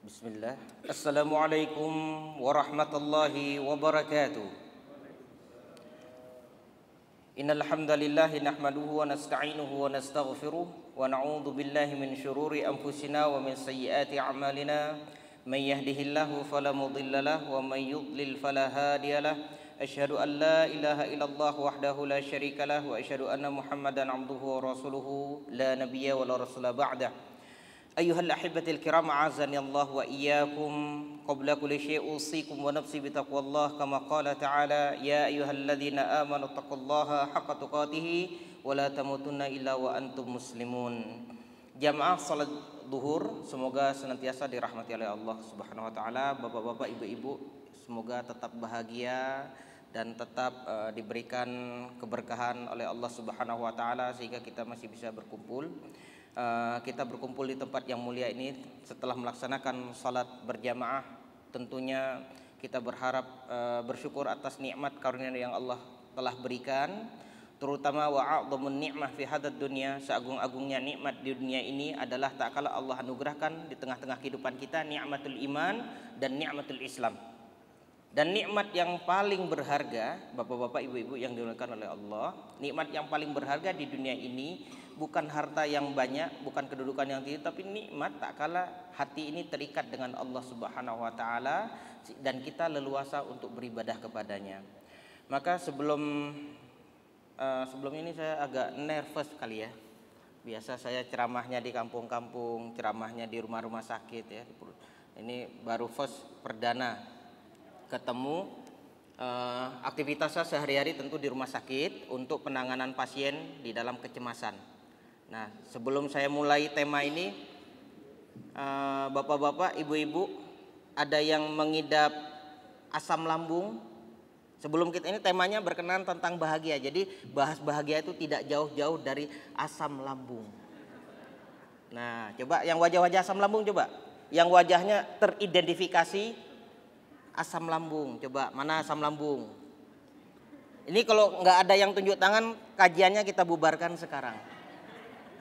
Bismillah. Assalamualaikum warahmatullahi wabarakatuh. Innal hamdalillah nahmaduhu wa nasta'inuhu wa nastaghfiruh wa na'udzu billahi min syururi anfusina wa min sayyiati a'malina. May yahdihillahu fala mudilla lahu wa may yudlil fala hadiyalah. Asyhadu an la ilaha illallah wahdahu la syarika lah wa asyhadu anna Muhammadan 'abduhu wa rasuluhu la nabiyya wa la rasula ba'dah. Ayyuhal ahibatil kiram a'azani Allah wa iyyakum qabla kulli syai' usikum wa nafsi bitaqwallah kama qala ta'ala ya ayyuhalladzina amanu taqullaha haqqa tuqatih wa la tamutunna illa wa antum muslimun. Jamaah salat zuhur semoga senantiasa dirahmati oleh Allah Subhanahu wa taala. Bapak-bapak, ibu-ibu, semoga tetap bahagia dan tetap diberikan keberkahan oleh Allah Subhanahu wa taala sehingga kita masih bisa berkumpul. Kita berkumpul di tempat yang mulia ini setelah melaksanakan salat berjamaah. Tentunya kita berharap bersyukur atas nikmat karunia yang Allah telah berikan, terutama wa'adhamun ni'mah fi hadad dunya, seagung-agungnya nikmat di dunia ini adalah tak kala Allah anugerahkan di tengah-tengah kehidupan kita nikmatul iman dan nikmatul Islam. Dan nikmat yang paling berharga, bapak-bapak, ibu-ibu yang dimuliakan oleh Allah, nikmat yang paling berharga di dunia ini bukan harta yang banyak, bukan kedudukan yang tinggi, tapi nikmat tak kala hati ini terikat dengan Allah Subhanahu wa taala dan kita leluasa untuk beribadah kepadanya. Maka sebelum ini saya agak nervous kali ya. Biasa saya ceramahnya di kampung-kampung, ceramahnya di rumah-rumah sakit ya. Ini baru first perdana ketemu. Aktivitasnya sehari-hari tentu di rumah sakit untuk penanganan pasien di dalam kecemasan. Nah, sebelum saya mulai tema ini, bapak-bapak, ibu-ibu, ada yang mengidap asam lambung? Sebelum kita ini temanya berkenaan tentang bahagia. Jadi bahas bahagia itu tidak jauh-jauh dari asam lambung. Nah, coba yang wajah-wajah asam lambung coba. Yang wajahnya teridentifikasi asam lambung. Coba mana asam lambung? Ini kalau nggak ada yang tunjuk tangan, kajiannya kita bubarkan sekarang.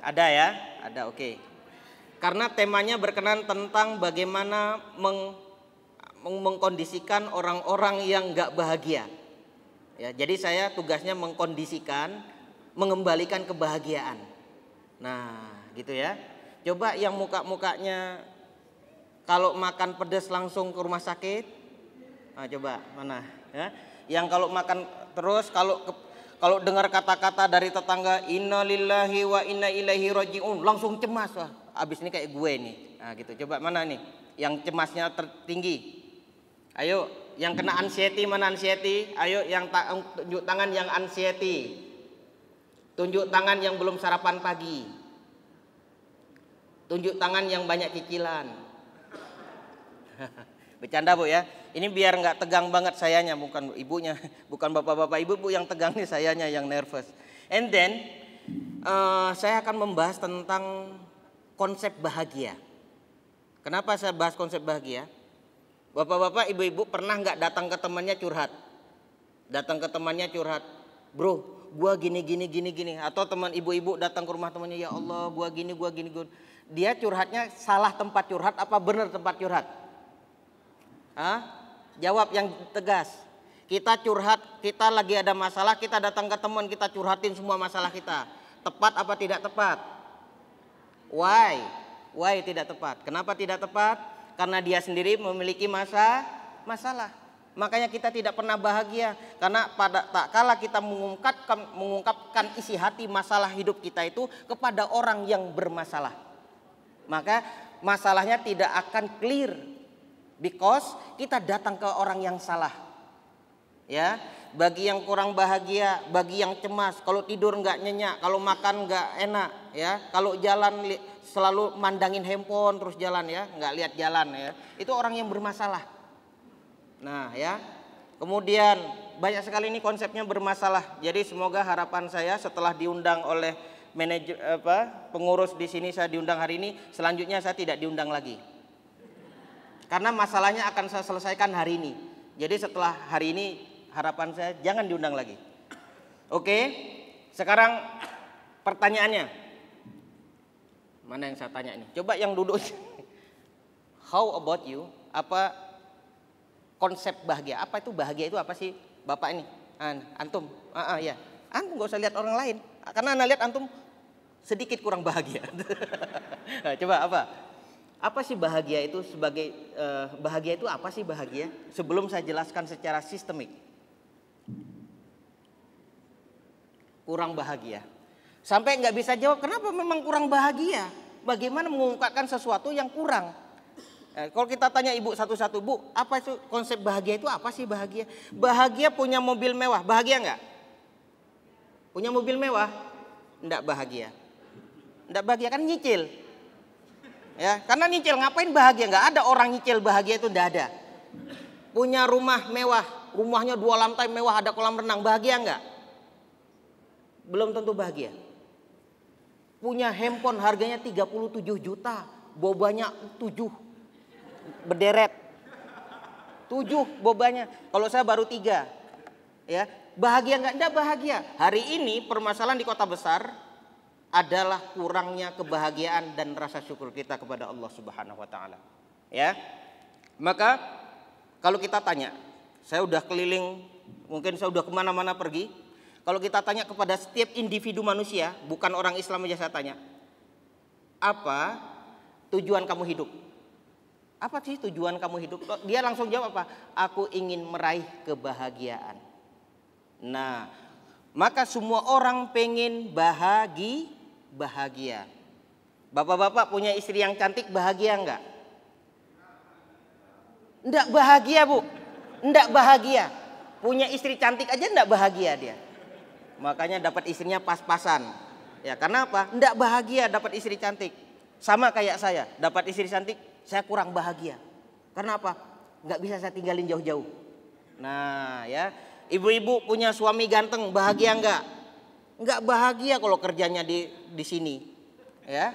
Ada ya? Ada, oke. Karena temanya berkenaan tentang bagaimana mengkondisikan orang-orang yang nggak bahagia. Ya, jadi saya tugasnya mengkondisikan, mengembalikan kebahagiaan. Nah, gitu ya. Coba yang muka-mukanya kalau makan pedas langsung ke rumah sakit. Nah, coba mana? Ya. Yang kalau makan terus kalau dengar kata-kata dari tetangga inna lillahi wa inna ilaihi rajiun langsung cemas, wah abis ini kayak gue nih. Nah gitu, coba mana nih yang cemasnya tertinggi? Ayo yang kena anxiety, mana anxiety? Ayo yang tunjuk tangan yang anxiety. Tunjuk tangan yang belum sarapan pagi. Tunjuk tangan yang banyak cicilan. Bercanda bu ya. Ini biar nggak tegang banget sayanya, bukan ibunya, bukan bapak-bapak, ibu yang tegang nih, sayanya yang nervous. And then saya akan membahas tentang konsep bahagia. Kenapa saya bahas konsep bahagia? Bapak-bapak, ibu-ibu pernah nggak datang ke temannya curhat? Datang ke temannya curhat, bro, gua gini. Atau teman ibu-ibu datang ke rumah temannya, ya Allah, gua gini. Dia curhatnya salah tempat curhat apa benar tempat curhat? Hah? Jawab yang tegas. Kita curhat, kita lagi ada masalah, kita datang ke teman, kita curhatin semua masalah kita. Tepat apa tidak tepat? Why tidak tepat? Kenapa tidak tepat? Karena dia sendiri memiliki masalah. Makanya kita tidak pernah bahagia. Karena tak kala kita mengungkapkan isi hati masalah hidup kita itu kepada orang yang bermasalah, maka masalahnya tidak akan clear. Because kita datang ke orang yang salah. Ya, bagi yang kurang bahagia, bagi yang cemas, kalau tidur nggak nyenyak, kalau makan nggak enak, ya, kalau jalan selalu mandangin handphone terus jalan ya, nggak lihat jalan ya, itu orang yang bermasalah. Nah ya, kemudian banyak sekali ini konsepnya bermasalah. Jadi semoga harapan saya setelah diundang oleh pengurus di sini, saya diundang hari ini, selanjutnya saya tidak diundang lagi. Karena masalahnya akan saya selesaikan hari ini. Jadi setelah hari ini harapan saya jangan diundang lagi. Oke, sekarang pertanyaannya. Mana yang saya tanya ini? Coba yang duduk. how about you? Apa konsep bahagia? Apa itu bahagia itu apa sih, Bapak ini? Antum? Ya. Antum gak usah lihat orang lain. Karena Anda lihat antum sedikit kurang bahagia. Nah, coba apa? Apa sih bahagia itu sebagai bahagia itu apa sih bahagia? Sebelum saya jelaskan secara sistemik. Kurang bahagia. Sampai nggak bisa jawab kenapa memang kurang bahagia. Bagaimana mengungkapkan sesuatu yang kurang? Kalau kita tanya ibu satu-satu, Bu, apa itu konsep bahagia itu apa sih bahagia? Bahagia punya mobil mewah, bahagia nggak? Punya mobil mewah, nggak bahagia. Nggak bahagia kan nyicil. Ya, karena nyicil ngapain bahagia? Nggak ada orang nyicil bahagia itu, nggak ada. Punya rumah mewah, rumahnya 2 lantai mewah, ada kolam renang, bahagia nggak? Belum tentu bahagia. Punya handphone harganya 37 juta, bobanya 7. Berderet 7 bobanya. Kalau saya baru 3. Ya, bahagia nggak? Enggak bahagia. Hari ini permasalahan di kota besar adalah kurangnya kebahagiaan dan rasa syukur kita kepada Allah Subhanahu wa taala. Ya. Maka kalau kita tanya, saya udah keliling, mungkin saya udah kemana mana pergi. Kalau kita tanya kepada setiap individu manusia, bukan orang Islam aja saya tanya, apa tujuan kamu hidup? Apa sih tujuan kamu hidup? Dia langsung jawab apa? Aku ingin meraih kebahagiaan. Nah, maka semua orang pengen bahagia. Bapak-bapak punya istri yang cantik, bahagia enggak? Enggak bahagia, Bu. Enggak bahagia. Punya istri cantik aja enggak bahagia dia. Makanya dapat istrinya pas-pasan. Ya, karena apa? Enggak bahagia dapat istri cantik. Sama kayak saya, dapat istri cantik, saya kurang bahagia. Karena apa? Nggak bisa saya tinggalin jauh-jauh. Nah, ya, ibu-ibu punya suami ganteng, bahagia nggak? Nggak bahagia kalau kerjanya di sini. Ya,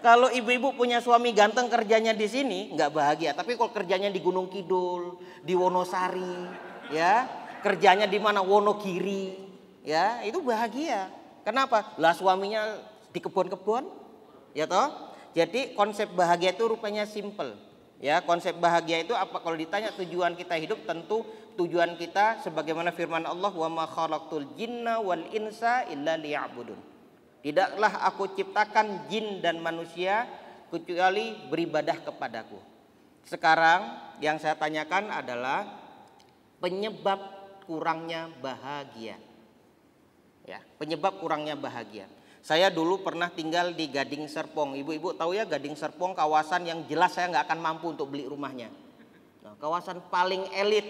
kalau ibu-ibu punya suami ganteng kerjanya di sini, nggak bahagia. Tapi kalau kerjanya di Gunung Kidul, di Wonosari, ya, kerjanya di mana? Wonogiri, ya, itu bahagia. Kenapa? Lah suaminya di kebun-kebun. Ya toh, jadi konsep bahagia itu rupanya simple. Ya, konsep bahagia itu apa? Kalau ditanya tujuan kita hidup, tentu tujuan kita sebagaimana firman Allah, wa ma khalaqtul jinna wal insa illa liya'budun. Tidaklah aku ciptakan jin dan manusia kecuali beribadah kepadaku. Sekarang yang saya tanyakan adalah penyebab kurangnya bahagia. Ya, penyebab kurangnya bahagia. Saya dulu pernah tinggal di Gading Serpong. Ibu-ibu tahu ya, Gading Serpong kawasan yang jelas saya nggak akan mampu untuk beli rumahnya. Nah, kawasan paling elit.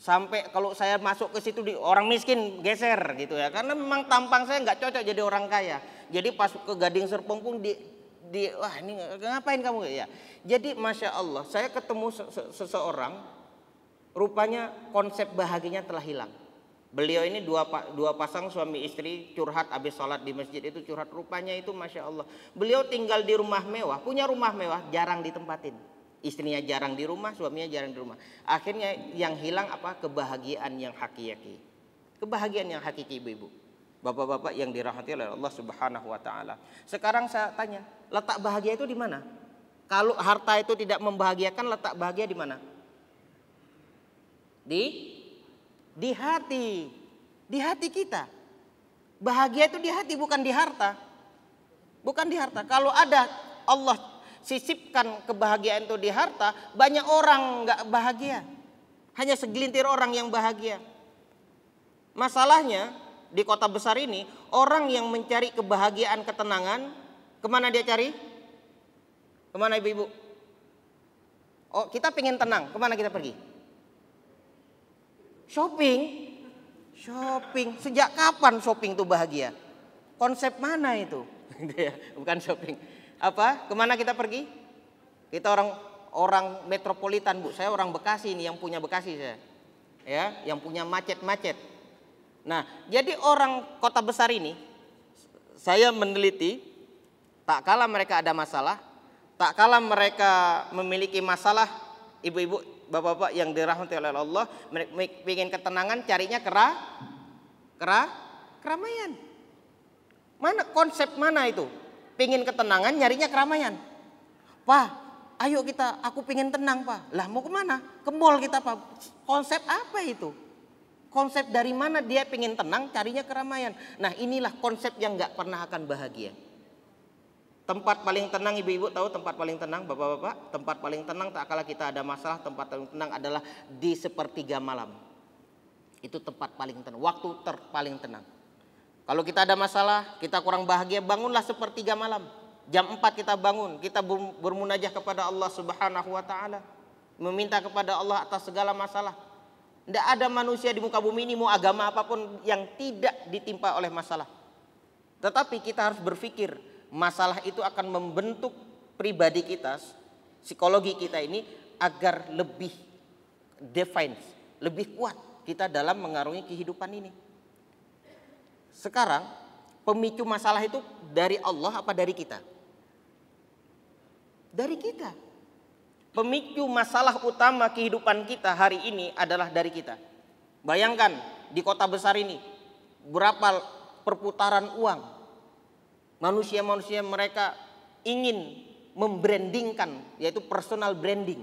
Sampai kalau saya masuk ke situ orang miskin geser gitu ya. Karena memang tampang saya nggak cocok jadi orang kaya. Jadi pas ke Gading Serpong pun wah ini ngapain kamu ya. Jadi Masya Allah, saya ketemu seseorang, rupanya konsep bahagianya telah hilang. Beliau ini dua pasang suami istri curhat habis sholat di masjid itu curhat, rupanya itu Masya Allah. Beliau tinggal di rumah mewah, punya rumah mewah, jarang ditempatin. Istrinya jarang di rumah, suaminya jarang di rumah. Akhirnya yang hilang apa? Kebahagiaan yang hakiki. Kebahagiaan yang hakiki, ibu-ibu. Bapak-bapak yang dirahmati oleh Allah Subhanahu wa taala. Sekarang saya tanya, letak bahagia itu di mana? Kalau harta itu tidak membahagiakan, letak bahagia di mana? Di hati kita. Bahagia itu di hati, bukan di harta. Bukan di harta. Kalau ada Allah sisipkan kebahagiaan itu di harta, banyak orang nggak bahagia. Hanya segelintir orang yang bahagia. Masalahnya di kota besar ini, orang yang mencari kebahagiaan, ketenangan, kemana dia cari? Kemana ibu-ibu? Oh, kita pengen tenang, kemana kita pergi? Shopping. Sejak kapan shopping itu bahagia? Konsep mana itu? Bukan shopping. Apa? Kemana kita pergi? Kita orang metropolitan, Bu. Saya orang Bekasi ini, yang punya Bekasi saya. Ya, yang punya macet-macet. Nah, jadi orang kota besar ini, saya meneliti, tak kala mereka ada masalah, tak kala mereka memiliki masalah, ibu-ibu, bapak-bapak yang dirahmati oleh Allah, ingin ketenangan, carinya keramaian. Mana konsep mana itu? Pengen ketenangan, nyarinya keramaian. Wah, Ayo kita, aku pengen tenang Pak. Lah mau kemana? Ke mall kita Pak. Konsep apa itu? Konsep dari mana dia pengen tenang, carinya keramaian. Nah inilah konsep yang gak pernah akan bahagia. Tempat paling tenang, ibu-ibu tahu tempat paling tenang, bapak-bapak? Tempat paling tenang tak kala kita ada masalah, tempat paling tenang adalah di sepertiga malam. Itu tempat paling tenang, waktu paling tenang. Kalau kita ada masalah, kita kurang bahagia, bangunlah sepertiga malam. Jam 4 kita bangun, kita bermunajah kepada Allah Subhanahu wa taala, meminta kepada Allah atas segala masalah. Tidak ada manusia di muka bumi ini mau agama apapun yang tidak ditimpa oleh masalah. Tetapi kita harus berpikir masalah itu akan membentuk pribadi kita, psikologi kita ini agar lebih defense, lebih kuat kita dalam mengarungi kehidupan ini. Sekarang pemicu masalah itu dari Allah apa dari kita? Dari kita. Pemicu masalah utama kehidupan kita hari ini adalah dari kita. Bayangkan di kota besar ini berapa perputaran uang. Manusia-manusia mereka ingin membrandingkan, yaitu personal branding.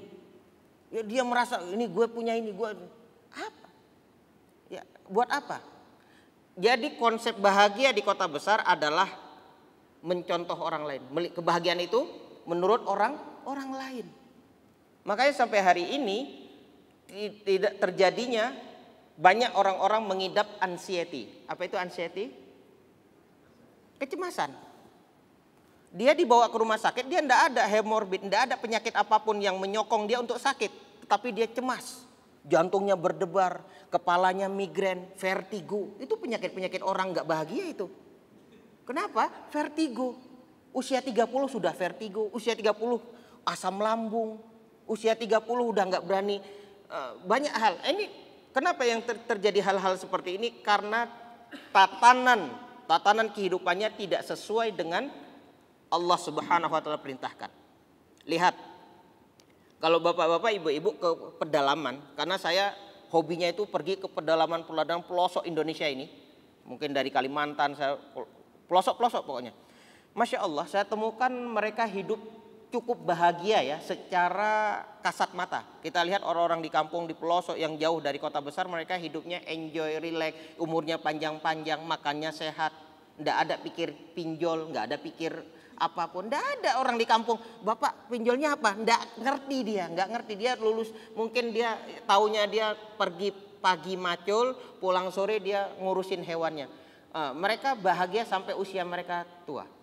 Ya, dia merasa ini gue punya ini, gue apa? Ya, buat apa? Jadi konsep bahagia di kota besar adalah mencontoh orang lain. Kebahagiaan itu menurut orang lain. Makanya sampai hari ini tidak terjadinya banyak orang-orang mengidap anxiety. Apa itu anxiety? Kecemasan. Dia dibawa ke rumah sakit, dia tidak ada hemorbid, tidak ada penyakit apapun yang menyokong dia untuk sakit. Tetapi dia cemas, jantungnya berdebar, kepalanya migrain, vertigo. Itu penyakit-penyakit orang nggak bahagia itu. Kenapa? Vertigo. Usia 30 sudah vertigo, usia 30 asam lambung, usia 30 udah nggak berani, banyak hal. Ini kenapa yang terjadi hal-hal seperti ini? Karena tatanan kehidupannya tidak sesuai dengan Allah Subhanahu wa taala perintahkan. Lihat, kalau bapak-bapak, ibu-ibu ke pedalaman, karena saya hobinya itu pergi ke pedalaman pelosok Indonesia ini, mungkin dari Kalimantan, saya pelosok-pelosok pokoknya. Masya Allah, saya temukan mereka hidup cukup bahagia ya secara kasat mata. Kita lihat orang-orang di kampung, di pelosok yang jauh dari kota besar, mereka hidupnya enjoy, relax, umurnya panjang-panjang, makannya sehat, nggak ada pikir pinjol, nggak ada pikir apapun, nggak ada orang di kampung. Bapak pinjolnya apa? Nggak ngerti dia lulus, mungkin dia taunya dia pergi pagi macul, pulang sore dia ngurusin hewannya. Mereka bahagia sampai usia mereka tua.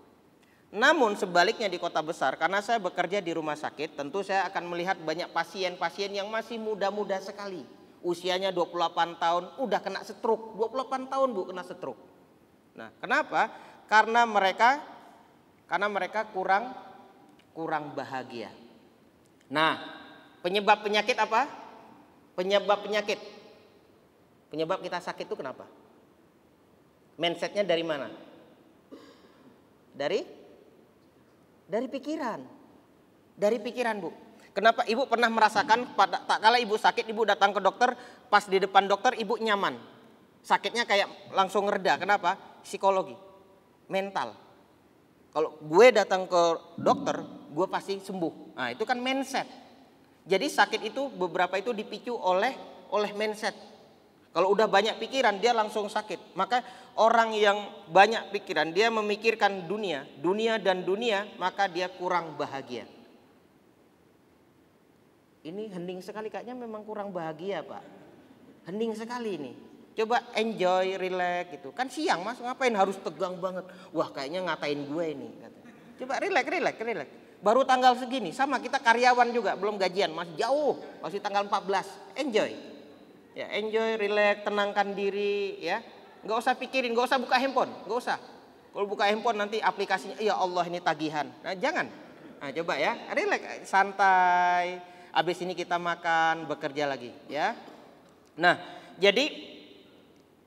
Namun sebaliknya di kota besar, karena saya bekerja di rumah sakit, tentu saya akan melihat banyak pasien-pasien yang masih muda-muda sekali. Usianya 28 tahun, udah kena stroke. 28 tahun Bu kena stroke. Nah, kenapa? Karena mereka kurang bahagia. Nah, penyebab penyakit apa? Penyebab kita sakit itu kenapa? Mindsetnya dari mana? Dari pikiran Bu. Kenapa ibu pernah merasakan tak kala ibu sakit, ibu datang ke dokter, pas di depan dokter ibu nyaman. Sakitnya kayak langsung reda. Kenapa? Psikologi, mental. Kalau gue datang ke dokter, gue pasti sembuh. Nah, itu kan mindset. Jadi sakit itu beberapa itu dipicu oleh mindset. Kalau udah banyak pikiran dia langsung sakit. Maka orang yang banyak pikiran, dia memikirkan dunia, maka dia kurang bahagia. Ini hening sekali, kayaknya memang kurang bahagia Pak. Hening sekali ini. Coba enjoy, relax gitu. Kan siang Mas, ngapain harus tegang banget? Wah kayaknya ngatain gue ini. Coba relax. Baru tanggal segini, sama kita karyawan juga, belum gajian, masih jauh, masih tanggal 14. Enjoy. Ya, enjoy, relax, tenangkan diri ya. Nggak usah pikirin, nggak usah buka handphone, nggak usah. Kalau buka handphone nanti aplikasinya, ya Allah ini tagihan. Nah, jangan. Nah, coba ya, relax, santai. Habis ini kita makan, bekerja lagi ya. Nah, jadi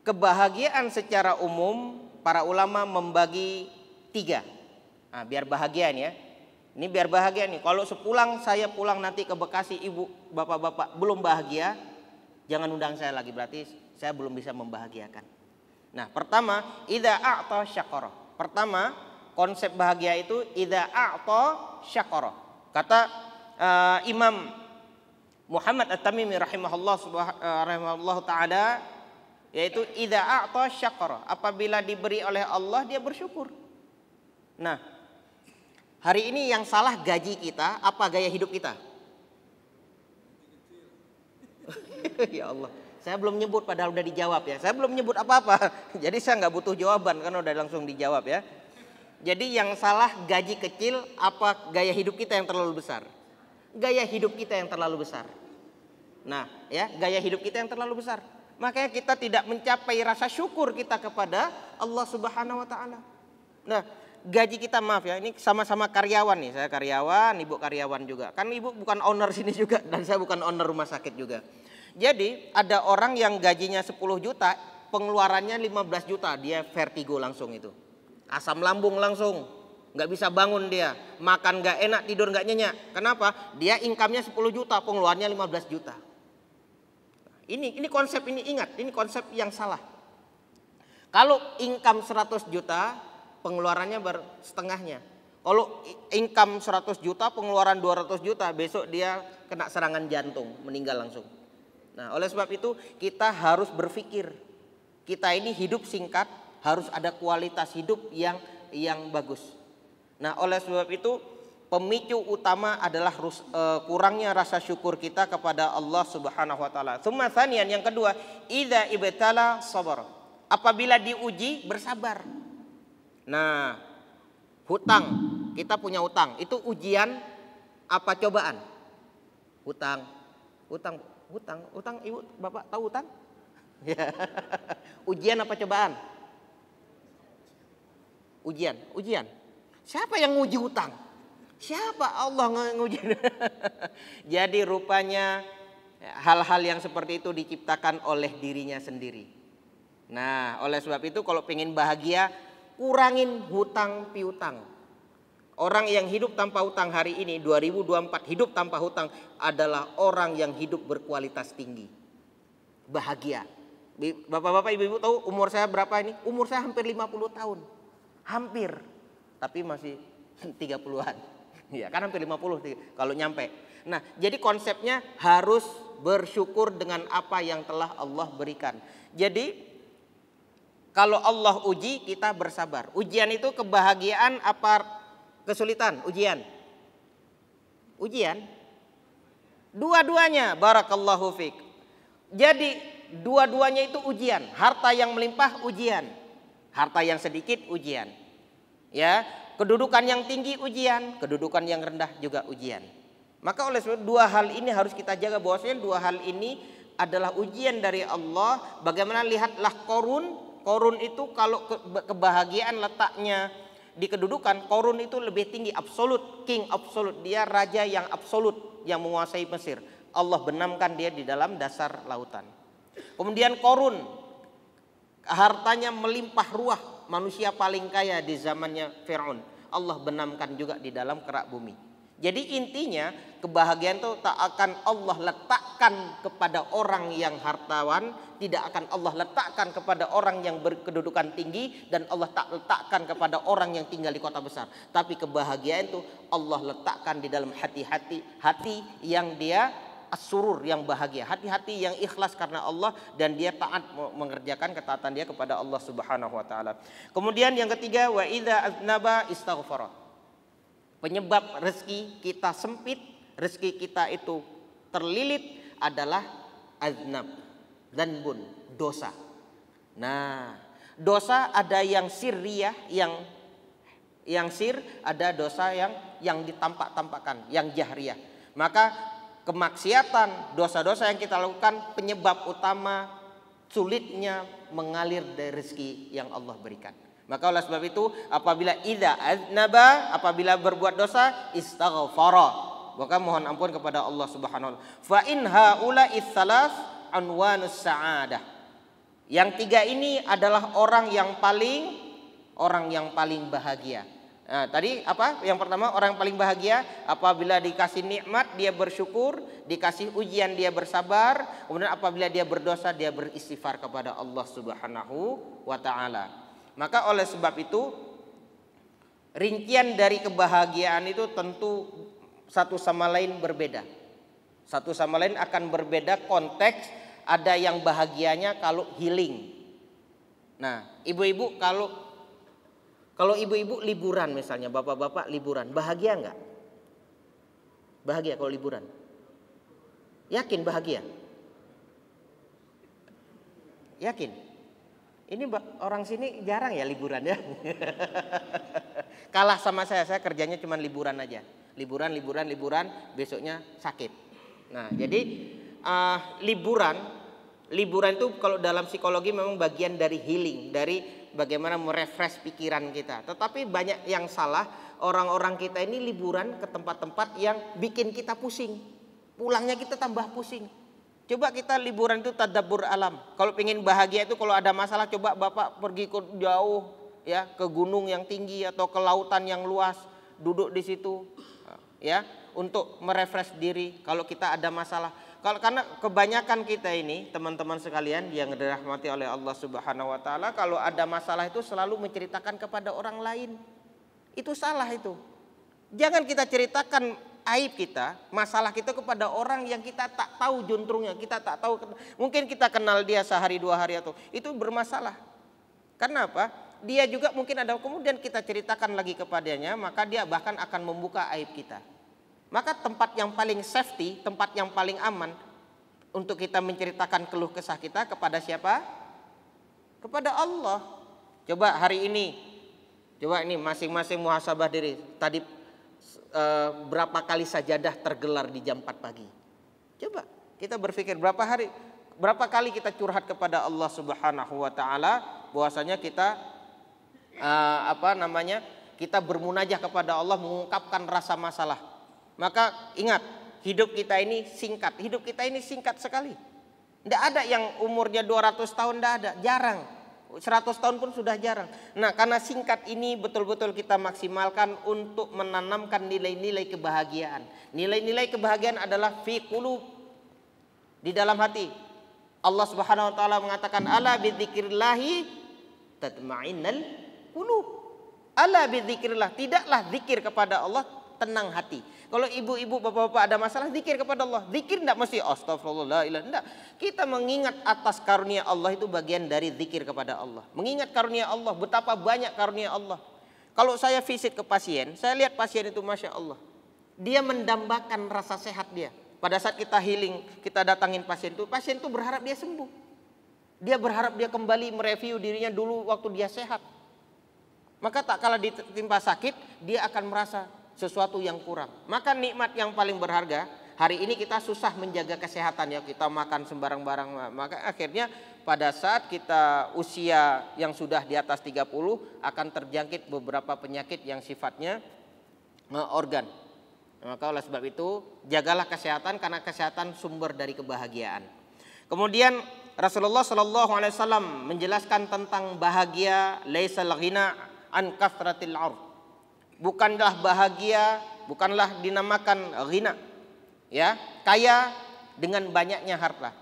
kebahagiaan secara umum para ulama membagi 3. Nah, biar bahagia nih ya. Ini biar bahagia nih. Kalau saya pulang nanti ke Bekasi, ibu, bapak-bapak belum bahagia, jangan undang saya lagi, berarti saya belum bisa membahagiakan. Nah, pertama, idza a'ta syakara. Pertama, konsep bahagia itu idza a'ta syakara. Kata Imam Muhammad At-Tamimi rahimahullah taala, yaitu idza a'ta syakara, apabila diberi oleh Allah dia bersyukur. Nah, hari ini yang salah gaji kita apa gaya hidup kita? Ya Allah, saya belum nyebut padahal udah dijawab ya. Saya belum nyebut apa-apa. Jadi saya nggak butuh jawaban karena udah langsung dijawab ya. Jadi yang salah gaji kecil apa gaya hidup kita yang terlalu besar? Gaya hidup kita yang terlalu besar. Nah, ya, gaya hidup kita yang terlalu besar. Makanya kita tidak mencapai rasa syukur kita kepada Allah Subhanahu wa taala. Nah, gaji kita, maaf ya, ini sama-sama karyawan nih. Saya karyawan, ibu karyawan juga. Kan ibu bukan owner sini juga dan saya bukan owner rumah sakit juga. Jadi ada orang yang gajinya 10 juta, pengeluarannya 15 juta, dia vertigo langsung itu. Asam lambung langsung, nggak bisa bangun dia, makan nggak enak, tidur nggak nyenyak. Kenapa? Dia income-nya 10 juta, pengeluarannya 15 juta. Ini konsep, ini ingat, ini konsep yang salah. Kalau income 100 juta, pengeluarannya setengahnya. Kalau income 100 juta, pengeluaran 200 juta, besok dia kena serangan jantung, meninggal langsung. Nah, oleh sebab itu kita harus berpikir, kita ini hidup singkat, harus ada kualitas hidup yang bagus. Nah, oleh sebab itu pemicu utama adalah kurangnya rasa syukur kita kepada Allah Subhanahu wa taala. Tsumma tsaniyan, yang kedua, idza ibtala sabar. Apabila diuji bersabar. Nah, hutang, kita punya hutang, itu ujian apa cobaan? Hutang, Ibu, Bapak tahu hutang? Ya. Ujian apa cobaan? Ujian. Siapa yang nguji hutang? Siapa? Allah nguji. Jadi rupanya hal-hal yang seperti itu diciptakan oleh dirinya sendiri. Nah, oleh sebab itu kalau pengen bahagia, kurangin hutang piutang. Orang yang hidup tanpa hutang hari ini 2024, hidup tanpa hutang adalah orang yang hidup berkualitas tinggi. Bahagia. Bapak-bapak, ibu-ibu tahu umur saya berapa ini? Umur saya hampir 50 tahun. Hampir. Tapi masih 30-an. Ya, kan hampir 50 kalau nyampe. Nah, jadi konsepnya harus bersyukur dengan apa yang telah Allah berikan. Jadi kalau Allah uji, kita bersabar. Ujian itu kebahagiaan apa kesulitan? Ujian. Dua-duanya, barakallahu fiik. Jadi dua-duanya itu ujian. Harta yang melimpah ujian, harta yang sedikit ujian. Ya, kedudukan yang tinggi ujian, kedudukan yang rendah juga ujian. Maka oleh sebab dua hal ini harus kita jaga, bahwasanya dua hal ini adalah ujian dari Allah. Bagaimana, lihatlah Korun itu kalau kebahagiaan letaknya di kedudukan, Korun itu lebih tinggi, absolut, king absolut. Dia raja yang absolut yang menguasai Mesir. Allah benamkan dia di dalam dasar lautan. Kemudian Korun hartanya melimpah ruah, manusia paling kaya di zamannya Fir'aun. Allah benamkan juga di dalam kerak bumi. Jadi intinya kebahagiaan itu tak akan Allah letakkan kepada orang yang hartawan, tidak akan Allah letakkan kepada orang yang berkedudukan tinggi, dan Allah tak letakkan kepada orang yang tinggal di kota besar. Tapi kebahagiaan itu Allah letakkan di dalam hati yang dia as-surur, yang bahagia, hati-hati yang ikhlas karena Allah dan dia taat mengerjakan ketaatan dia kepada Allah Subhanahu wa taala. Kemudian yang ketiga, wa idza aznaba istaghfara. Penyebab rezeki kita sempit, rezeki kita itu terlilit adalah aznab, dzanbun, dosa. Nah, dosa ada yang sirriyah, yang sir, ada dosa yang ditampak-tampakkan, yang jahriyah. Maka kemaksiatan, dosa-dosa yang kita lakukan penyebab utama sulitnya mengalir dari rezeki yang Allah berikan. Maka oleh sebab itu apabila idza aznaba, apabila berbuat dosa, istaghfara, maka mohon ampun kepada Allah Subhanahu wa taala. Fa in haula its-tsalas anwanus sa'adah. Yang tiga ini adalah orang yang paling bahagia. Nah, tadi apa? Yang pertama, orang yang paling bahagia apabila dikasih nikmat dia bersyukur, dikasih ujian dia bersabar, kemudian apabila dia berdosa dia beristighfar kepada Allah Subhanahu wa taala. Maka oleh sebab itu rincian dari kebahagiaan itu tentu satu sama lain berbeda. Satu sama lain akan berbeda konteks. Ada yang bahagianya kalau healing. Nah, ibu-ibu kalau ibu-ibu liburan misalnya, bapak-bapak liburan, bahagia enggak? Bahagia kalau liburan? Yakin bahagia? Yakin? Ini orang sini jarang ya liburan ya. Kalah sama saya kerjanya cuma liburan aja. Liburan, besoknya sakit. Nah, jadi liburan itu kalau dalam psikologi memang bagian dari healing, dari bagaimana merefresh pikiran kita. Tetapi banyak yang salah, orang-orang kita ini liburan ke tempat-tempat yang bikin kita pusing. Pulangnya kita tambah pusing. Coba kita liburan itu tadabbur alam. Kalau pengen bahagia itu kalau ada masalah coba Bapak pergi ke jauh ya, ke gunung yang tinggi atau ke lautan yang luas, duduk di situ ya untuk merefresh diri kalau kita ada masalah. Karena kebanyakan kita ini teman-teman sekalian yang dirahmati oleh Allah Subhanahu wa taala, kalau ada masalah itu selalu menceritakan kepada orang lain. Itu salah itu. Jangan kita ceritakan aib kita, masalah kita kepada orang yang kita tak tahu juntrungnya, kita tak tahu, mungkin kita kenal dia sehari dua hari atau itu bermasalah. Karena apa? Dia juga mungkin ada, kemudian kita ceritakan lagi kepadanya, maka dia bahkan akan membuka aib kita. Maka tempat yang paling safety, tempat yang paling aman untuk kita menceritakan keluh kesah kita kepada siapa? Kepada Allah. Coba hari ini, coba ini masing-masing muhasabah diri. Tadi berapa kali sajadah tergelar di jam 4 pagi? Coba kita berpikir berapa kali kita curhat kepada Allah Subhanahu wa taala, bahwasanya kita kita bermunajah kepada Allah, mengungkapkan rasa masalah. Maka ingat, hidup kita ini singkat. Hidup kita ini singkat sekali. Tidak ada yang umurnya 200 tahun, tidak ada, jarang. 100 tahun pun sudah jarang. Nah, karena singkat ini betul-betul kita maksimalkan untuk menanamkan nilai-nilai kebahagiaan. Nilai-nilai kebahagiaan adalah fi qulub, di dalam hati. Allah Subhanahu wa taala mengatakan ala bidzikrillahi tatma'innal qulub. Ala bidzikrillah, tidaklah zikir kepada Allah tenang hati. Kalau ibu-ibu, bapak-bapak ada masalah, zikir kepada Allah. Zikir tidak mesti astagfirullah, tidak. Kita mengingat atas karunia Allah itu bagian dari zikir kepada Allah. Mengingat karunia Allah, betapa banyak karunia Allah. Kalau saya visit ke pasien, saya lihat pasien itu Masya Allah. Dia mendambakan rasa sehat dia. Pada saat kita healing, kita datangin pasien itu berharap dia sembuh. Dia berharap dia kembali mereview dirinya dulu waktu dia sehat. Maka tak kala ditimpa sakit, dia akan merasa sesuatu yang kurang. Maka nikmat yang paling berharga, hari ini kita susah menjaga kesehatan ya, kita makan sembarang-barang. Maka akhirnya pada saat kita usia yang sudah di atas 30 akan terjangkit beberapa penyakit yang sifatnya organ. Maka oleh sebab itu jagalah kesehatan, karena kesehatan sumber dari kebahagiaan. Kemudian Rasulullah Shallallahu Alaihi Wasallam menjelaskan tentang bahagia, laisal ghina an kathratil 'ard. Bukanlah bahagia, bukanlah dinamakan ghina, ya, kaya dengan banyaknya harta.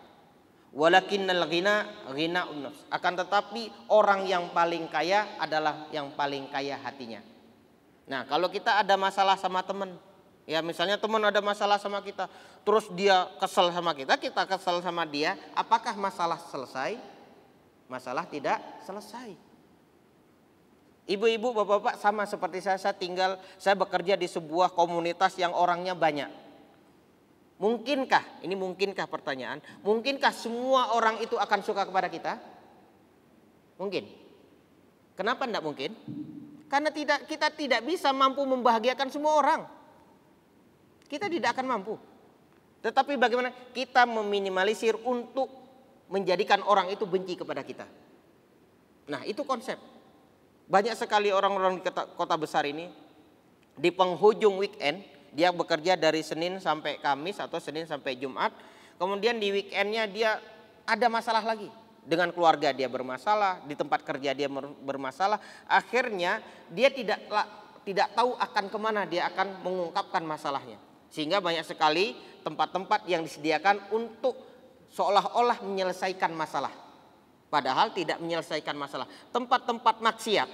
Walakinnal ghina ghina'un nafs. Akan tetapi orang yang paling kaya adalah yang paling kaya hatinya. Nah, kalau kita ada masalah sama teman, ya misalnya teman ada masalah sama kita, terus dia kesel sama kita kesel sama dia, apakah masalah selesai? Masalah tidak selesai. Ibu-ibu, bapak-bapak sama seperti saya bekerja di sebuah komunitas yang orangnya banyak. Mungkinkah pertanyaan, mungkinkah semua orang itu akan suka kepada kita? Mungkin. Kenapa tidak mungkin? Karena kita tidak bisa mampu membahagiakan semua orang. Kita tidak akan mampu. Tetapi bagaimana kita meminimalisir untuk menjadikan orang itu benci kepada kita. Nah, itu konsep. Banyak sekali orang-orang di kota besar ini di penghujung weekend dia bekerja dari Senin sampai Kamis atau Senin sampai Jumat. Kemudian di weekendnya dia ada masalah lagi. Dengan keluarga dia bermasalah, di tempat kerja dia bermasalah. Akhirnya dia tidak tahu akan kemana dia akan mengungkapkan masalahnya. Sehingga banyak sekali tempat-tempat yang disediakan untuk seolah-olah menyelesaikan masalah. Padahal tidak menyelesaikan masalah. Tempat-tempat maksiat,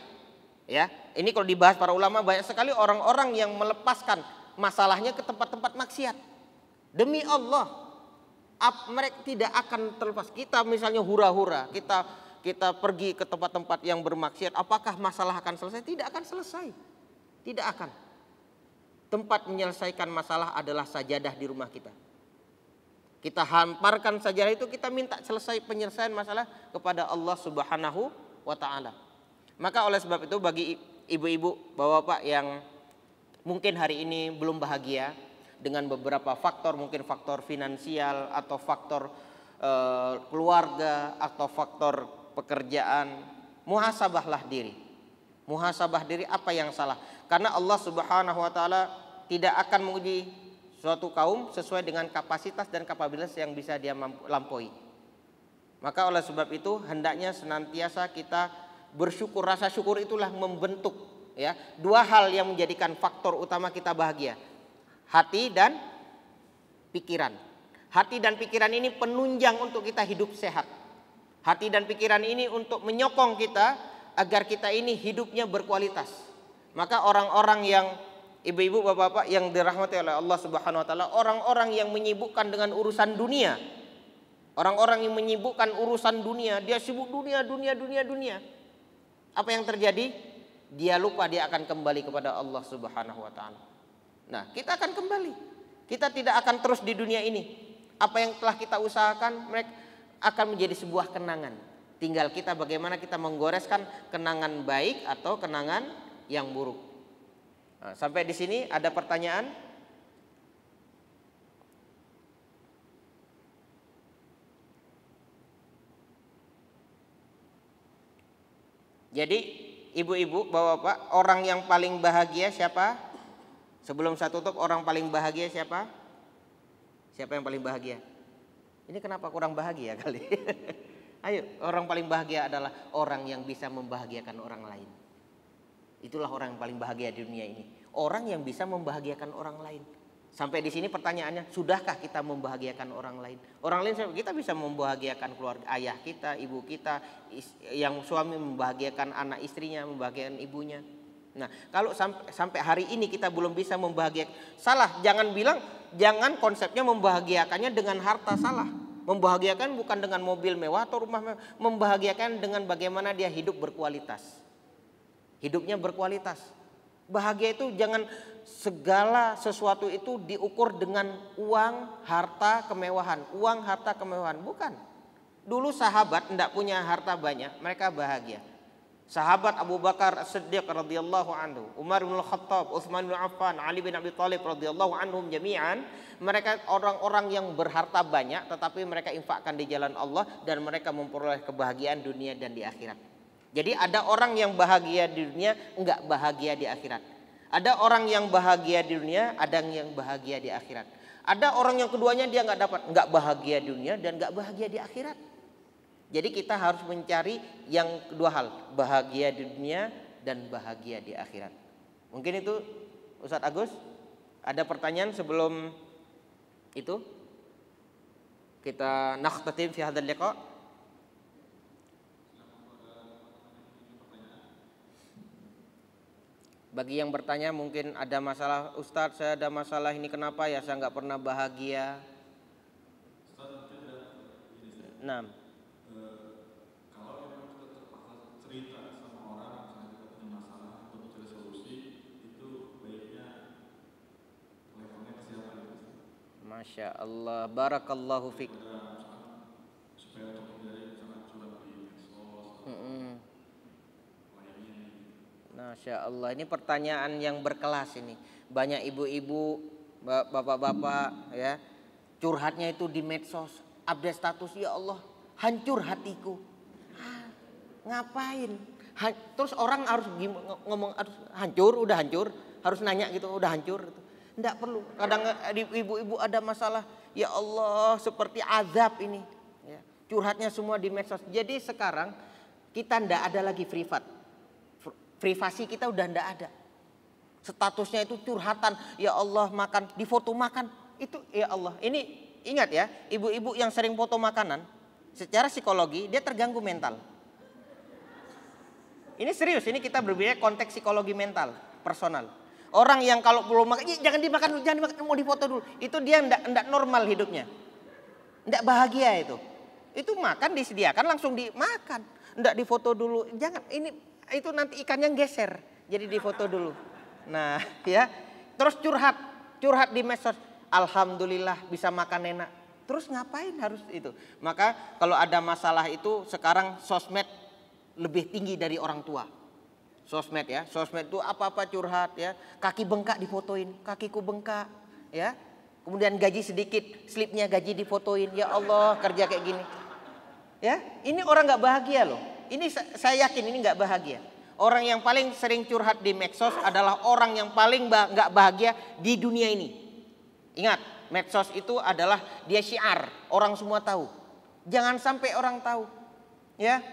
ya. Ini kalau dibahas para ulama, banyak sekali orang-orang yang melepaskan masalahnya ke tempat-tempat maksiat. Demi Allah, mereka tidak akan terlepas. Kita misalnya hura-hura, kita pergi ke tempat-tempat yang bermaksiat, apakah masalah akan selesai? Tidak akan selesai. Tidak akan. Tempat menyelesaikan masalah adalah sajadah di rumah kita. Kita hamparkan sajadah itu, kita minta selesai penyelesaian masalah kepada Allah Subhanahu wa ta'ala. Maka oleh sebab itu bagi ibu-ibu, bapak-bapak yang mungkin hari ini belum bahagia dengan beberapa faktor, mungkin faktor finansial atau faktor keluarga atau faktor pekerjaan, muhasabahlah diri. Muhasabah diri apa yang salah. Karena Allah Subhanahu wa ta'ala tidak akan menguji suatu kaum sesuai dengan kapasitas dan kapabilitas yang bisa dia lampaui. Maka oleh sebab itu hendaknya senantiasa kita bersyukur. Rasa syukur itulah membentuk, ya, dua hal yang menjadikan faktor utama kita bahagia. Hati dan pikiran. Hati dan pikiran ini penunjang untuk kita hidup sehat. Hati dan pikiran ini untuk menyokong kita agar kita ini hidupnya berkualitas. Maka orang-orang yang, ibu-ibu, bapak-bapak yang dirahmati oleh Allah Subhanahu wa ta'ala, orang-orang yang menyibukkan dengan urusan dunia, orang-orang yang menyibukkan urusan dunia, dia sibuk dunia. Apa yang terjadi? Dia lupa dia akan kembali kepada Allah Subhanahu wa ta'ala. Nah, kita akan kembali. Kita tidak akan terus di dunia ini. Apa yang telah kita usahakan mereka akan menjadi sebuah kenangan. Tinggal kita bagaimana kita menggoreskan kenangan baik atau kenangan yang buruk. Nah, sampai di sini ada pertanyaan? Jadi ibu-ibu, bapak-bapak, orang yang paling bahagia siapa? Sebelum saya tutup, orang paling bahagia siapa? Siapa yang paling bahagia? Ini kenapa kurang bahagia kali? Ayo, orang paling bahagia adalah orang yang bisa membahagiakan orang lain. Itulah orang yang paling bahagia di dunia ini. Orang yang bisa membahagiakan orang lain. Sampai di sini pertanyaannya, sudahkah kita membahagiakan orang lain? Orang lain, kita bisa membahagiakan keluarga, ayah kita, ibu kita, yang suami membahagiakan anak istrinya, membahagiakan ibunya. Nah, kalau sampai hari ini kita belum bisa membahagiakan, salah. Jangan konsepnya membahagiakannya dengan harta, salah. Membahagiakan bukan dengan mobil mewah atau rumah mewah. Membahagiakan dengan bagaimana dia hidup berkualitas. Hidupnya berkualitas. Bahagia itu jangan segala sesuatu itu diukur dengan uang, harta, kemewahan. Uang, harta, kemewahan. Bukan. Dulu sahabat tidak punya harta banyak, mereka bahagia. Sahabat Abu Bakar As-Siddiq radhiyallahu anhu, Umar bin Khattab, Utsman bin Affan, Ali bin Abi Thalib radhiyallahu anhum jami'an, mereka orang-orang yang berharta banyak tetapi mereka infakkan di jalan Allah dan mereka memperoleh kebahagiaan dunia dan di akhirat. Jadi ada orang yang bahagia di dunia, enggak bahagia di akhirat. Ada orang yang bahagia di dunia, ada yang bahagia di akhirat. Ada orang yang keduanya dia enggak bahagia di dunia dan enggak bahagia di akhirat. Jadi kita harus mencari yang kedua hal, bahagia di dunia dan bahagia di akhirat. Mungkin itu Ustadz Agus, ada pertanyaan sebelum itu kita nakhtatim fi hadzal liqa. Bagi yang bertanya mungkin ada masalah, Ustadz saya ada masalah ini, kenapa ya saya nggak pernah bahagia. Nah, Masya Allah, barakallahu fiik. Masya Allah, ini pertanyaan yang berkelas ini. Banyak ibu-ibu, bapak-bapak, ya, curhatnya itu di medsos, update status, ya Allah, hancur hatiku. Ngapain? Terus orang harus ngomong harus hancur, udah hancur, harus nanya gitu, udah hancur. Tidak perlu. Kadang ibu-ibu ada masalah, ya Allah seperti azab ini. Ya, curhatnya semua di medsos. Jadi sekarang kita tidak ada lagi privat. Privasi kita udah tidak ada. Statusnya itu curhatan. Ya Allah makan, di foto makan. Itu ya Allah. Ini ingat ya, ibu-ibu yang sering foto makanan, secara psikologi dia terganggu mental. Ini serius, ini kita berbicara konteks psikologi mental, personal. Orang yang kalau belum makan, jangan dimakan dulu, jangan dimakan, mau difoto dulu. Itu dia enggak normal hidupnya. Enggak bahagia itu. Itu makan disediakan langsung dimakan. Enggak difoto dulu. Jangan, itu nanti ikannya geser. Jadi difoto dulu. Nah, ya. Terus curhat di medsos. Alhamdulillah bisa makan enak. Terus ngapain harus itu? Maka kalau ada masalah itu sekarang sosmed lebih tinggi dari orang tua. Sosmed ya, sosmed itu apa-apa curhat ya. Kaki bengkak difotoin, kakiku bengkak ya. Kemudian gaji sedikit, slipnya gaji difotoin. Ya Allah, kerja kayak gini. Ya, ini orang nggak bahagia loh. Ini saya yakin ini nggak bahagia. Orang yang paling sering curhat di medsos adalah orang yang paling nggak bahagia di dunia ini. Ingat, medsos itu adalah dia syiar, orang semua tahu. Jangan sampai orang tahu. Ya.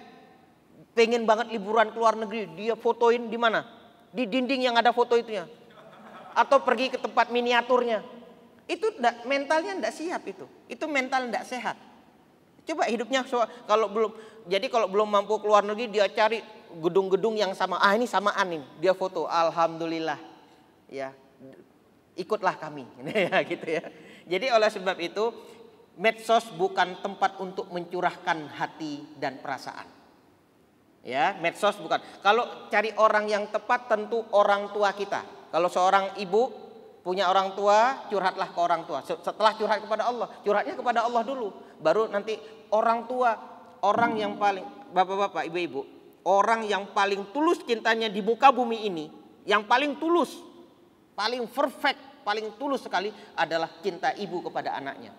Pengen banget liburan ke luar negeri, dia fotoin di mana? Di dinding yang ada foto itunya. Atau pergi ke tempat miniaturnya. Itu mentalnya enggak siap itu. Itu mental enggak sehat. Coba hidupnya kalau belum mampu ke luar negeri dia cari gedung-gedung yang sama. Ah ini samaan ini. Dia foto, alhamdulillah. Ya. Ikutlah kami. Ya gitu ya. Jadi oleh sebab itu medsos bukan tempat untuk mencurahkan hati dan perasaan. Ya, medsos bukan. Kalau cari orang yang tepat tentu orang tua kita. Kalau seorang ibu punya orang tua, curhatlah ke orang tua. Setelah curhat kepada Allah, curhatnya kepada Allah dulu. Baru nanti orang tua, orang yang paling, bapak-bapak, ibu-ibu, orang yang paling tulus cintanya di muka bumi ini, yang paling tulus, paling perfect, paling tulus sekali adalah cinta ibu kepada anaknya.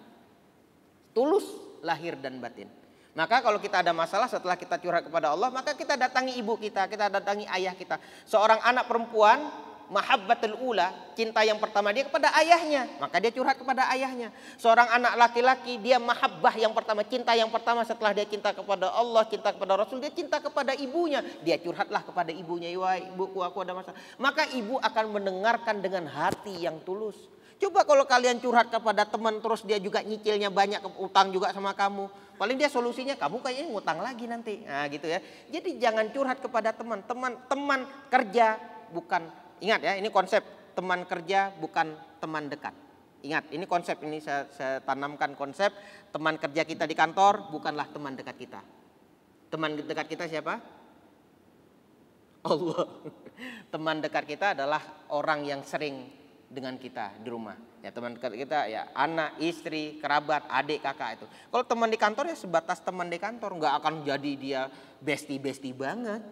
Tulus lahir dan batin. Maka kalau kita ada masalah setelah kita curhat kepada Allah, maka kita datangi ibu kita datangi ayah kita. Seorang anak perempuan, mahabbatul ula, cinta yang pertama dia kepada ayahnya, maka dia curhat kepada ayahnya. Seorang anak laki-laki, dia mahabbah yang pertama, cinta yang pertama setelah dia cinta kepada Allah, cinta kepada Rasul, dia cinta kepada ibunya. Dia curhatlah kepada ibunya, "Wah, ibuku, aku ada masalah." Maka ibu akan mendengarkan dengan hati yang tulus. Coba kalau kalian curhat kepada teman terus dia juga nyicilnya banyak, utang juga sama kamu. Paling dia solusinya kamu kayaknya ngutang lagi nanti. Nah gitu ya. Jadi jangan curhat kepada teman kerja bukan, ingat ya ini konsep teman kerja bukan teman dekat. Ingat ini konsep, ini saya tanamkan konsep teman kerja kita di kantor bukanlah teman dekat kita. Teman dekat kita siapa? Allah. Teman dekat kita adalah orang yang sering dengan kita di rumah. Ya teman dekat kita ya anak, istri, kerabat, adik, kakak itu. Kalau teman di kantor ya sebatas teman di kantor, nggak akan jadi dia bestie banget.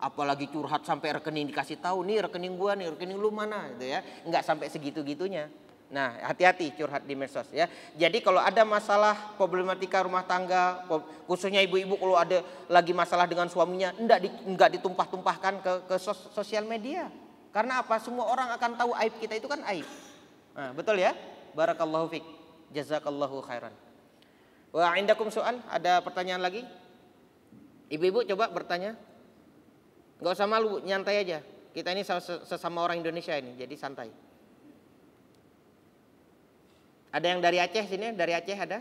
Apalagi curhat sampai rekening dikasih tahu, nih rekening gua nih, rekening lu mana gitu ya. Nggak sampai segitu-gitunya. Nah, hati-hati curhat di medsos ya. Jadi kalau ada masalah problematika rumah tangga, khususnya ibu-ibu kalau ada lagi masalah dengan suaminya, enggak ditumpah-tumpahkan ke sosial media. Karena apa? Semua orang akan tahu aib kita itu kan aib. Nah, betul ya? Barakallahu fiik. Jazakallahu khairan. Wa indakum soal? Ada pertanyaan lagi? Ibu-ibu coba bertanya. Enggak usah malu, nyantai aja. Kita ini sesama orang Indonesia ini, jadi santai. Ada yang dari Aceh sini? Dari Aceh ada?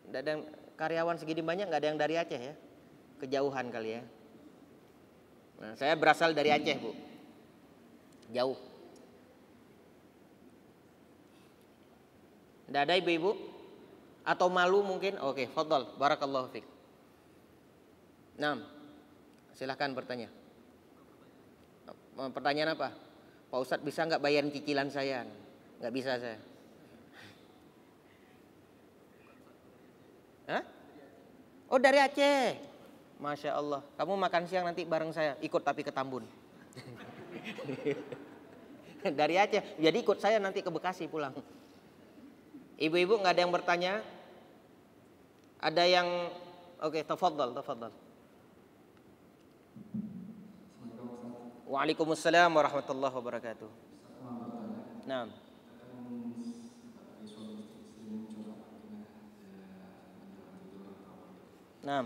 Tidak ada yang karyawan segini banyak, nggak ada yang dari Aceh ya? Kejauhan kali ya. Nah, saya berasal dari Aceh, Bu. Jauh. Tidak ada ibu-ibu? Atau malu mungkin? Oke, fadhal. Barakallahu fiik. Nah, silahkan bertanya. Pertanyaan apa? Pak Ustadz bisa nggak bayarin cicilan saya? Nggak bisa saya. Hah? Oh dari Aceh. Masya Allah. Kamu makan siang nanti bareng saya. Ikut tapi ke Tambun. Dari Aceh. Jadi ikut saya nanti ke Bekasi pulang. Ibu-ibu nggak ada yang bertanya? Ada yang? Oke, tafadhal. Waalaikumsalam warahmatullahi wabarakatuh. Nah. Nah.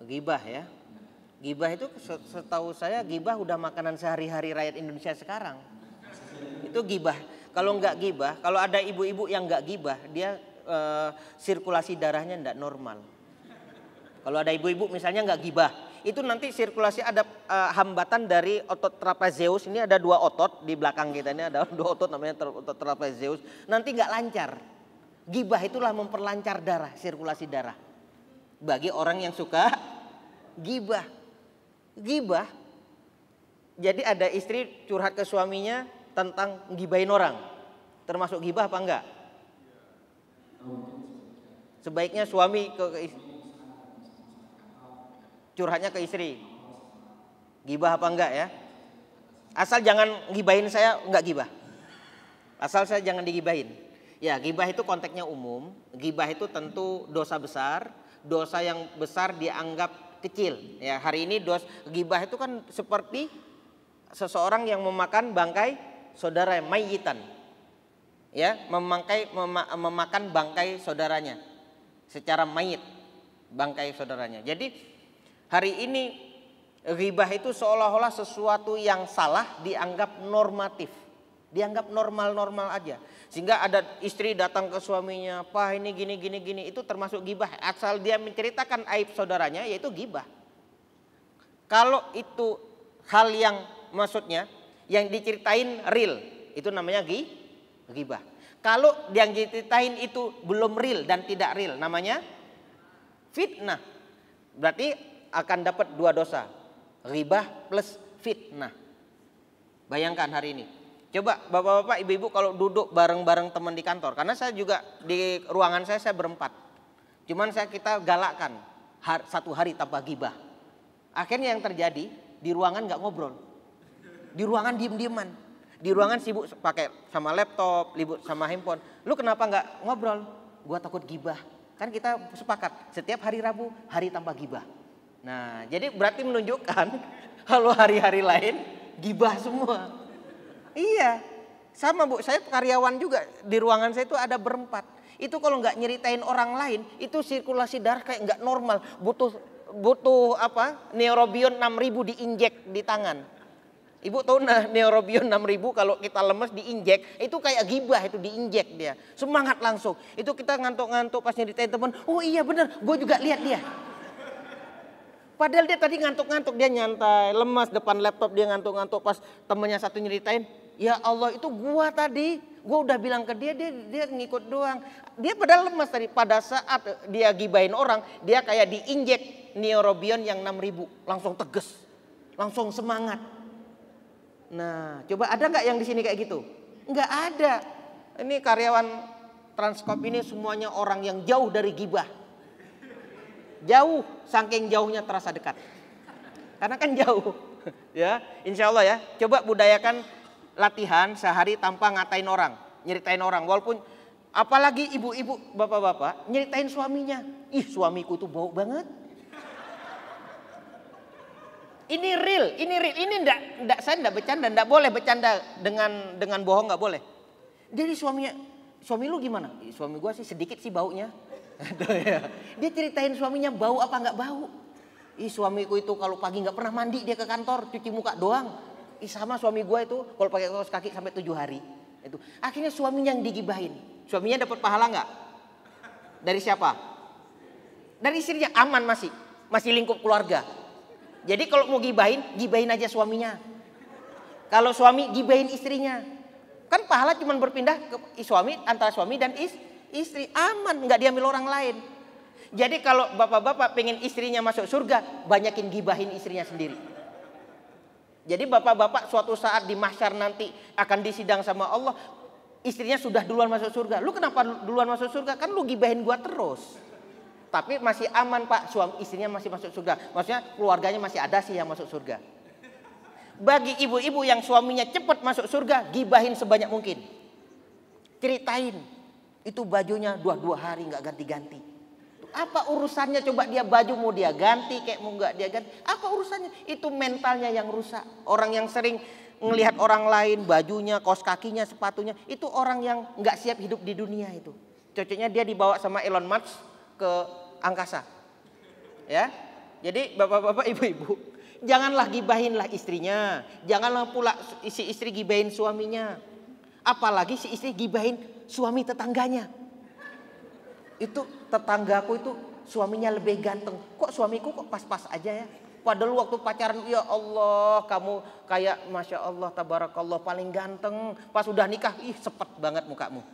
Gibah ya. Gibah itu setahu saya gibah udah makanan sehari-hari rakyat Indonesia sekarang. Itu gibah. Kalau nggak gibah, kalau ada ibu-ibu yang nggak gibah, dia sirkulasi darahnya nggak normal. Kalau ada ibu-ibu misalnya nggak gibah, itu nanti sirkulasi ada hambatan dari otot trapezius. Ini ada 2 otot di belakang kita, ini ada 2 otot namanya otot trapezius. Nanti nggak lancar. Gibah itulah memperlancar darah, sirkulasi darah. Bagi orang yang suka gibah. Gibah. Jadi ada istri curhat ke suaminya tentang gibahin orang. Termasuk gibah apa enggak? Sebaiknya suami curhatnya ke istri. Gibah apa enggak ya? Asal jangan gibahin saya, enggak gibah. Asal saya jangan digibahin. Ya, gibah itu konteksnya umum. Gibah itu tentu dosa besar. Dosa yang besar dianggap kecil. Ya, hari ini gibah itu kan seperti seseorang yang memakan bangkai saudara mayyitan. Ya, memakan bangkai saudaranya secara mayit, bangkai saudaranya. Jadi hari ini ghibah itu seolah-olah sesuatu yang salah dianggap normatif, dianggap normal-normal aja. Sehingga ada istri datang ke suaminya, "Pak, ini gini, itu termasuk ghibah." Asal dia menceritakan aib saudaranya, yaitu ghibah. Kalau itu hal yang maksudnya yang diceritain real, itu namanya ghibah. Kalau yang diceritain itu belum real dan tidak real, namanya fitnah. Berarti akan dapat 2 dosa. Ghibah plus fitnah. Bayangkan hari ini. Coba bapak-bapak, ibu-ibu kalau duduk bareng-bareng teman di kantor. Karena saya juga di ruangan saya berempat. Cuman kita galakkan 1 hari tanpa ghibah. Akhirnya yang terjadi, di ruangan nggak ngobrol. Di ruangan diem-dieman. Di ruangan sibuk pakai sama laptop, sibuk sama handphone. Lu kenapa nggak ngobrol? Gua takut ghibah. Kan kita sepakat setiap hari Rabu hari tanpa ghibah. Nah, jadi berarti menunjukkan kalau hari-hari lain ghibah semua. Iya, sama Bu. Saya karyawan juga di ruangan saya itu ada berempat. Itu kalau nggak nyeritain orang lain, itu sirkulasi darah kayak nggak normal. Butuh apa? Neurobion 6000 diinjek di tangan. Ibu tahu neurobion 6000 kalau kita lemes diinjek, itu kayak ghibah, itu diinjek dia. Semangat langsung. Itu kita ngantuk-ngantuk pas nyeritain teman, "Oh iya bener, gue juga lihat dia." Padahal dia tadi ngantuk-ngantuk, dia nyantai, lemas depan laptop, dia ngantuk-ngantuk pas temennya satu nyeritain, "Ya Allah, itu gua tadi, gua udah bilang ke dia, dia ngikut doang." Dia padahal lemas tadi, pada saat dia gibahin orang, dia kayak diinjek neurobion yang 6000, langsung tegas, langsung semangat. Nah, coba ada nggak yang di sini kayak gitu? Nggak ada. Ini karyawan Transkop ini semuanya orang yang jauh dari gibah. Jauh, saking jauhnya terasa dekat. Karena kan jauh. Ya, insya Allah ya. Coba budayakan latihan sehari tanpa ngatain orang, nyeritain orang. Walaupun apalagi ibu-ibu, bapak-bapak nyeritain suaminya. "Ih, suamiku itu bau banget." Ini real. Ini enggak, saya enggak bercanda, enggak boleh bercanda dengan bohong, enggak boleh. Jadi suaminya, "Suami lu gimana?" "Suami gua sih sedikit sih baunya." Dia ceritain suaminya bau apa enggak bau. "Ih, suamiku itu kalau pagi enggak pernah mandi, dia ke kantor cuci muka doang." "Ih, sama suami gua itu kalau pakai kaos kaki sampai 7 hari." Itu. Akhirnya suaminya yang digibahin. Suaminya dapat pahala enggak? Dari siapa? Dari istrinya, aman masih lingkup keluarga. Jadi kalau mau gibahin aja suaminya. Kalau suami gibahin istrinya. Kan pahala cuma berpindah ke suami, antara suami dan istri. Aman, nggak diambil orang lain. Jadi kalau bapak-bapak pengen istrinya masuk surga, banyakin gibahin istrinya sendiri. Jadi bapak-bapak suatu saat di mahsyar nanti akan disidang sama Allah, istrinya sudah duluan masuk surga. "Lu kenapa duluan masuk surga? Kan lu gibahin gua terus." Tapi masih aman Pak, suami istrinya masih masuk surga. Maksudnya keluarganya masih ada sih yang masuk surga. Bagi ibu-ibu yang suaminya cepat masuk surga, gibahin sebanyak mungkin. Ceritain, itu bajunya 2 hari nggak ganti-ganti. Apa urusannya coba dia baju mau dia ganti kayak mau nggak dia ganti? Apa urusannya? Itu mentalnya yang rusak. Orang yang sering ngelihat orang lain bajunya, kaos kakinya, sepatunya, itu orang yang nggak siap hidup di dunia itu. Cocoknya dia dibawa sama Elon Musk ke angkasa. Ya. Jadi bapak-bapak, ibu-ibu, janganlah gibahinlah istrinya. Janganlah pula si istri gibahin suaminya. Apalagi si istri gibahin suami tetangganya. Itu tetanggaku itu suaminya lebih ganteng. Kok suamiku kok pas-pas aja ya. Padahal waktu pacaran, ya Allah, kamu kayak Masya Allah, tabarakallah, paling ganteng. Pas udah nikah, ih sepet banget mukamu.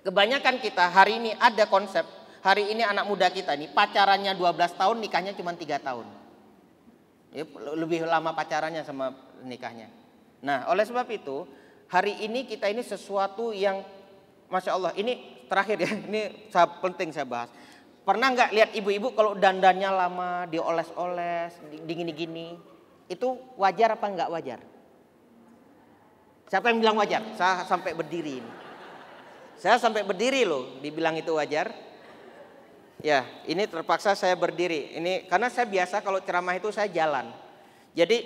Kebanyakan kita hari ini ada konsep, hari ini anak muda kita nih pacarannya 12 tahun, nikahnya cuma 3 tahun. Ya, lebih lama pacarannya sama nikahnya. Nah, oleh sebab itu, hari ini kita ini sesuatu yang Masya Allah, ini terakhir ya, ini penting saya bahas. Pernah nggak lihat ibu-ibu kalau dandannya lama, dioles-oles, digini-gini, itu wajar apa nggak wajar? Siapa yang bilang wajar? Saya sampai berdiri ini. Saya sampai berdiri loh, dibilang itu wajar. Ya, ini terpaksa saya berdiri. Ini karena saya biasa kalau ceramah itu saya jalan. Jadi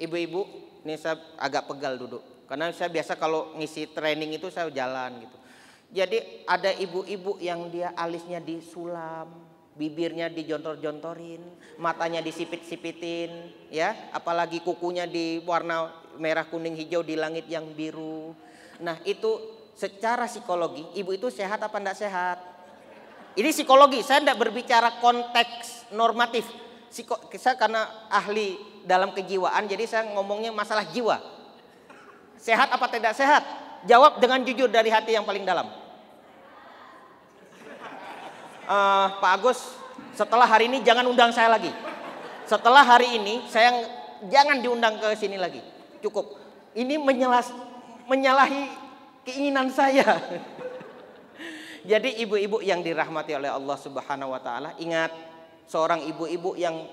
ibu-ibu, ini saya agak pegal duduk. Karena saya biasa kalau ngisi training itu saya jalan gitu. Jadi ada ibu-ibu yang dia alisnya disulam, bibirnya dijontor-jontorin, matanya disipit-sipitin, ya, apalagi kukunya di warna merah, kuning, hijau di langit yang biru. Nah, itu secara psikologi ibu itu sehat apa enggak sehat? Ini psikologi, saya enggak berbicara konteks normatif. Saya karena ahli dalam kejiwaan, jadi saya ngomongnya masalah jiwa. Sehat apa tidak sehat? Jawab dengan jujur dari hati yang paling dalam. Pak Agus, setelah hari ini jangan undang saya lagi. Setelah hari ini saya jangan diundang ke sini lagi. Cukup. Ini menyalahi keinginan saya. Jadi ibu-ibu yang dirahmati oleh Allah Subhanahu wa taala, ingat, seorang ibu-ibu yang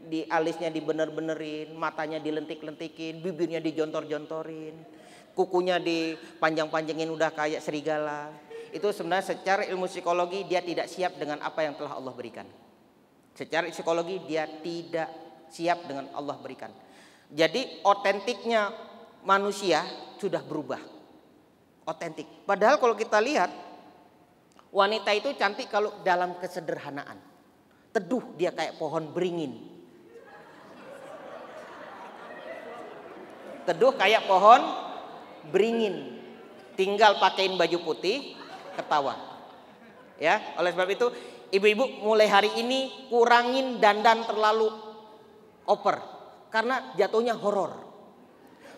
di alisnya dibener-benerin, matanya dilentik-lentikin, bibirnya dijontor-jontorin, kukunya dipanjang-panjangin udah kayak serigala. Itu sebenarnya secara ilmu psikologi dia tidak siap dengan apa yang telah Allah berikan. Secara psikologi dia tidak siap dengan Allah berikan. Jadi otentiknya manusia sudah berubah. Otentik. Padahal kalau kita lihat, wanita itu cantik kalau dalam kesederhanaan. Teduh dia kayak pohon beringin. Teduh kayak pohon beringin. Tinggal pakein baju putih, ketawa. Ya, oleh sebab itu ibu-ibu mulai hari ini kurangin dandan terlalu over karena jatuhnya horor.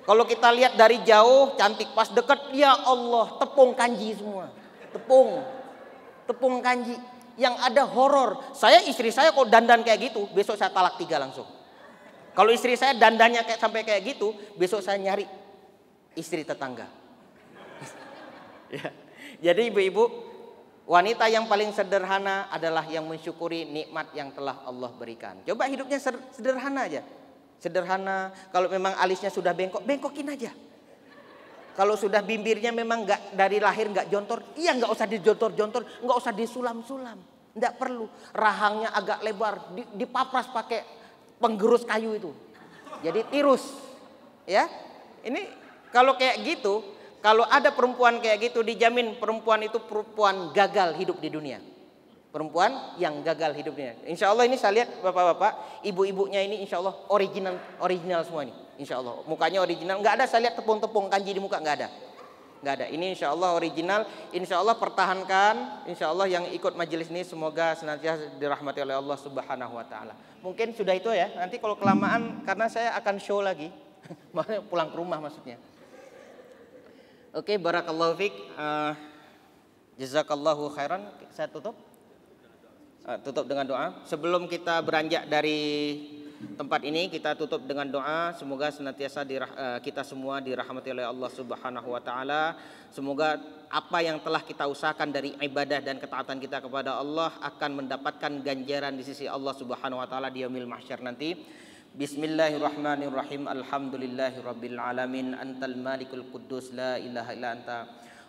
Kalau kita lihat dari jauh cantik, pas deket ya Allah tepung kanji semua. Tepung kanji yang ada horor. Saya istri saya kok dandan kayak gitu, besok saya talak 3 langsung. Kalau istri saya dandannya kayak sampai kayak gitu, besok saya nyari istri tetangga. Ya. Jadi ibu-ibu, wanita yang paling sederhana adalah yang mensyukuri nikmat yang telah Allah berikan. Coba hidupnya sederhana aja. Sederhana, kalau memang alisnya sudah bengkok, bengkokin aja. Kalau sudah bibirnya memang nggak dari lahir nggak jontor, iya nggak usah dijontor-jontor, nggak usah disulam-sulam, nggak perlu. Rahangnya agak lebar, dipapras pakai penggerus kayu itu, jadi tirus, ya. Ini kalau kayak gitu, kalau ada perempuan kayak gitu dijamin perempuan itu perempuan gagal hidup di dunia. Perempuan yang gagal hidupnya. Insya Allah ini saya lihat bapak-bapak, ibu-ibunya ini insya Allah original semua nih. Insya Allah mukanya original, nggak ada saya lihat tepung-tepung kanji di muka, nggak ada. Ini insya Allah original. Insya Allah pertahankan. Insya Allah yang ikut majelis ini semoga senantiasa dirahmati oleh Allah Subhanahu Wa Taala. Mungkin sudah itu ya. Nanti kalau kelamaan karena saya akan show lagi, pulang ke rumah maksudnya. Oke, barakallahu fiik. Jazakallahu khairan. Saya tutup dengan doa. Sebelum kita beranjak dari tempat ini, kita tutup dengan doa. Semoga senantiasa kita semua dirahmati oleh Allah Subhanahu wa taala. Semoga apa yang telah kita usahakan dari ibadah dan ketaatan kita kepada Allah akan mendapatkan ganjaran di sisi Allah Subhanahu wa taala di yaumil mahsyar nanti. Bismillahirrahmanirrahim. Alhamdulillahirabbil alamin. Antal malikul quddus la ilaha illa anta.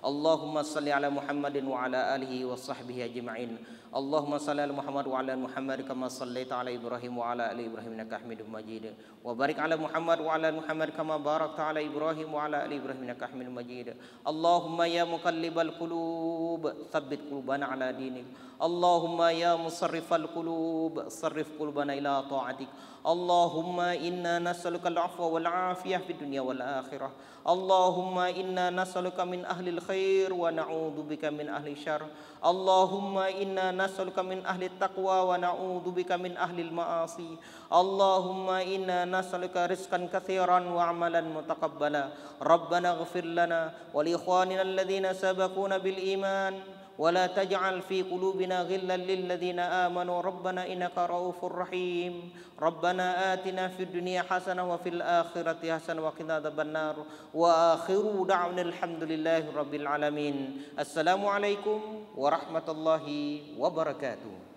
Allahumma salli ala Muhammadin wa ala alihi wa sahbihi ajma'in. Allahumma salli ala Muhammad wa ala Muhammad kama sallaita ala Ibrahim wa ala ali Ibrahim innaka Hamidum Majid. Wa barik ala Muhammad wa ala Muhammad kama barakta ala Ibrahim wa ala ali Ibrahim innaka Hamidum Majid. Allahumma ya muqallibal qulub, tsabbit qulubana ala dinik. Allahumma ya musarrifal qulub sarrif qulubana ila ta'atik. Allahumma inna nas'aluka al-'afwa wal 'afiyah fid dunya wal akhirah. Allahumma inna nas'aluka min ahlil khair wa na'udzubika min ahli syarr. Allahumma inna nas'aluka min ahli taqwa wa na'udzubika min ahli ma'asi. Allahumma inna nas'aluka rizqan katsiran wa 'amalan mutaqabbala. Rabbana ighfir lana wa li ikhwanina alladhina sabaquna bil iman. ولا تجعل في قلوبنا غلا للذين آمنوا ربنا إنك رؤوف رحيم ربنا آتنا في الدنيا حسنة وفي الآخرة حسنة وقنا عذاب النار وآخر دعوانا الحمد لله رب العالمين السلام عليكم ورحمة الله وبركاته.